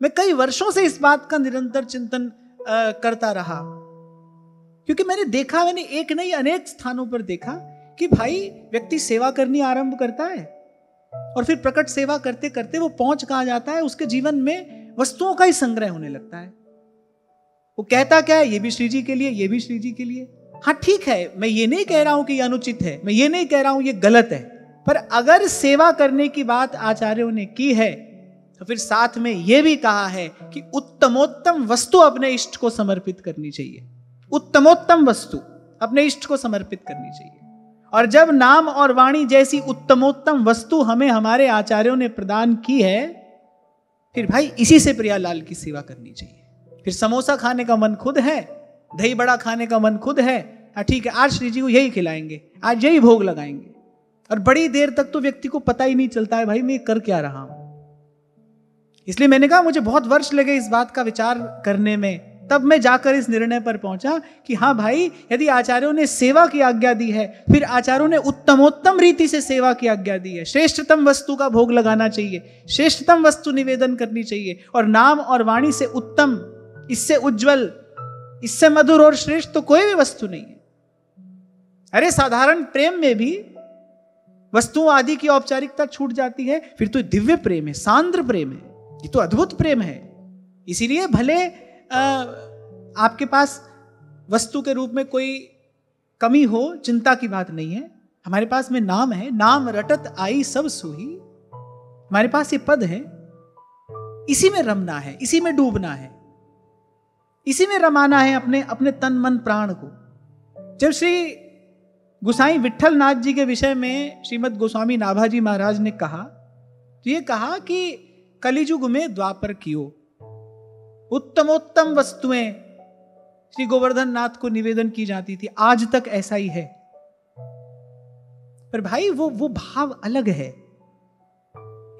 मैं कई वर्षों से इस बात का निरंतर चिंतन करता रहा, क्योंकि मैंने एक नहीं अनेक स्थानों पर देखा कि भाई व्यक्ति सेवा करनी आरंभ करता है और फिर प्रकट सेवा करते करते वो पहुंच कहां जाता है, उसके जीवन में वस्तुओं का ही संग्रह होने लगता है। वो कहता क्या है, ये भी श्री जी के लिए, ये भी श्री जी के लिए। हाँ ठीक है, मैं ये नहीं कह रहा हूं कि ये अनुचित है, मैं ये नहीं कह रहा हूं ये गलत है, पर अगर सेवा करने की बात आचार्यों ने की है तो फिर साथ में यह भी कहा है कि उत्तमोत्तम वस्तु अपने इष्ट को समर्पित करनी चाहिए। उत्तमोत्तम वस्तु अपने इष्ट को समर्पित करनी चाहिए। और जब नाम और वाणी जैसी उत्तमोत्तम वस्तु हमें हमारे आचार्यों ने प्रदान की है, फिर भाई इसी से प्रियालाल की सेवा करनी चाहिए। फिर समोसा खाने का मन खुद है, दही बड़ा खाने का मन खुद है, ठीक है आज श्री जी को यही खिलाएंगे, आज यही भोग लगाएंगे। और बड़ी देर तक तो व्यक्ति को पता ही नहीं चलता है भाई मैं कर क्या रहा हूं। इसलिए मैंने कहा मुझे बहुत वर्ष लगे इस बात का विचार करने में, तब मैं जाकर इस निर्णय पर पहुंचा कि हाँ भाई, यदि आचार्यों ने सेवा की आज्ञा दी है, फिर आचार्यों ने उत्तमोत्तम रीति से सेवा की आज्ञा दी है। श्रेष्ठतम वस्तु का भोग लगाना चाहिए, श्रेष्ठतम वस्तु निवेदन करनी चाहिए, और नाम और वाणी से उत्तम, इससे उज्जवल, इससे मधुर और श्रेष्ठ तो कोई भी वस्तु नहीं है। अरे साधारण प्रेम में भी वस्तुओं आदि की औपचारिकता छूट जाती है, फिर तो दिव्य प्रेम है, सांद्र प्रेम है, ये तो अद्भुत प्रेम है। इसीलिए भले आपके पास वस्तु के रूप में कोई कमी हो, चिंता की बात नहीं है। हमारे पास में नाम है, नाम रटत आई सब सूही, हमारे पास ये पद है, इसी में रमना है, इसी में डूबना है, इसी में रमाना है अपने अपने तन मन प्राण को। जब श्री गोसाई विट्ठल नाथ जी के विषय में श्रीमद गोस्वामी नाभाजी महाराज ने कहा, तो ये कहा कि कलिजुग में द्वापर कियो उत्तमोत्तम वस्तुएं श्री गोवर्धन नाथ को निवेदन की जाती थी, आज तक ऐसा ही है। पर भाई वो भाव अलग है।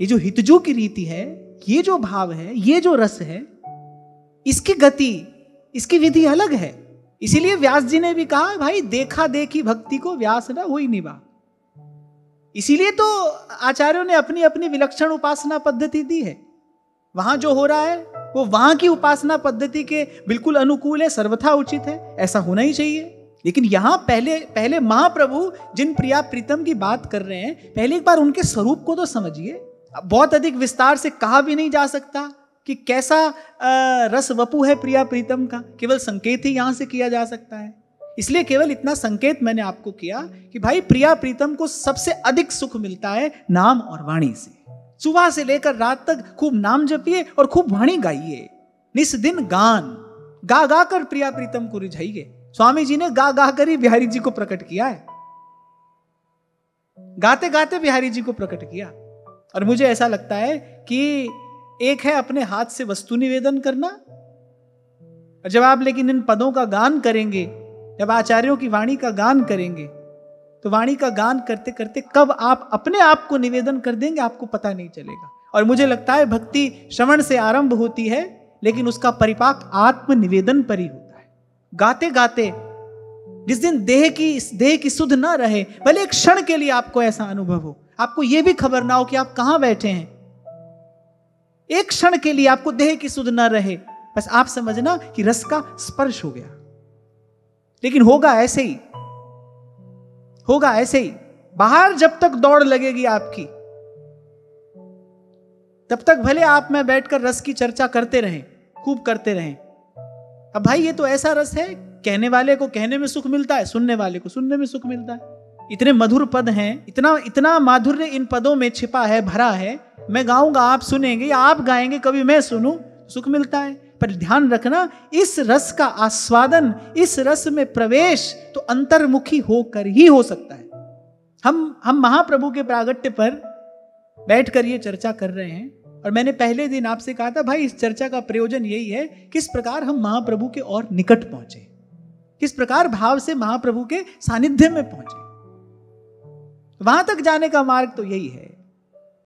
ये जो हितजू की रीति है, ये जो भाव है, ये जो रस है, इसकी गति, इसकी विधि अलग है। इसीलिए व्यास जी ने भी कहा भाई देखा देखी भक्ति को व्यास न हुई निभा। इसीलिए तो आचार्यों ने अपनी अपनी विलक्षण उपासना पद्धति दी है। वहां जो हो रहा है वो वहां की उपासना पद्धति के बिल्कुल अनुकूल है, सर्वथा उचित है, ऐसा होना ही चाहिए। लेकिन यहां पहले महाप्रभु जिन प्रिया प्रीतम की बात कर रहे हैं, पहले एक बार उनके स्वरूप को तो समझिए। बहुत अधिक विस्तार से कहा भी नहीं जा सकता कि कैसा रस वपु है प्रिया प्रीतम का, केवल संकेत ही यहां से किया जा सकता है। इसलिए केवल इतना संकेत मैंने आपको किया कि भाई प्रिया प्रीतम को सबसे अधिक सुख मिलता है नाम और वाणी से। सुबह से लेकर रात तक खूब नाम जपिए और खूब वाणी गाइए, निस दिन गान गा गा कर प्रिया प्रीतम को रिझाइए। स्वामी जी ने गा गा कर ही बिहारी जी को प्रकट किया है, गाते गाते बिहारी जी को प्रकट किया। और मुझे ऐसा लगता है कि एक है अपने हाथ से वस्तु निवेदन करना, और जब आप लेकिन इन पदों का गान करेंगे, जब आचार्यों की वाणी का गान करेंगे, तो वाणी का गान करते करते कब आप अपने आप को निवेदन कर देंगे आपको पता नहीं चलेगा। और मुझे लगता है भक्ति श्रवण से आरंभ होती है, लेकिन उसका परिपाक आत्म निवेदन पर ही होता है। गाते गाते जिस दिन देह की सुध ना रहे, भले एक क्षण के लिए आपको ऐसा अनुभव हो, आपको यह भी खबर ना हो कि आप कहां बैठे हैं, एक क्षण के लिए आपको देह की सुध ना रहे, बस आप समझना कि रस का स्पर्श हो गया। लेकिन होगा ऐसे ही, होगा ऐसे ही। बाहर जब तक दौड़ लगेगी आपकी, तब तक भले आप में बैठकर रस की चर्चा करते रहें, खूब करते रहें। अब भाई ये तो ऐसा रस है, कहने वाले को कहने में सुख मिलता है, सुनने वाले को सुनने में सुख मिलता है। इतने मधुर पद हैं, इतना माधुर्य इन पदों में छिपा है, भरा है। मैं गाऊंगा, आप सुनेंगे, या आप गाएंगे, कभी मैं सुनूं, सुख मिलता है। पर ध्यान रखना, इस रस का आस्वादन, इस रस में प्रवेश तो अंतर्मुखी होकर ही हो सकता है। हम महाप्रभु के प्रागट्य पर बैठकर ये चर्चा कर रहे हैं, और मैंने पहले दिन आपसे कहा था भाई इस चर्चा का प्रयोजन यही है, किस प्रकार हम महाप्रभु के और निकट पहुंचे, किस प्रकार भाव से महाप्रभु के सानिध्य में पहुंचे। वहां तक जाने का मार्ग तो यही है।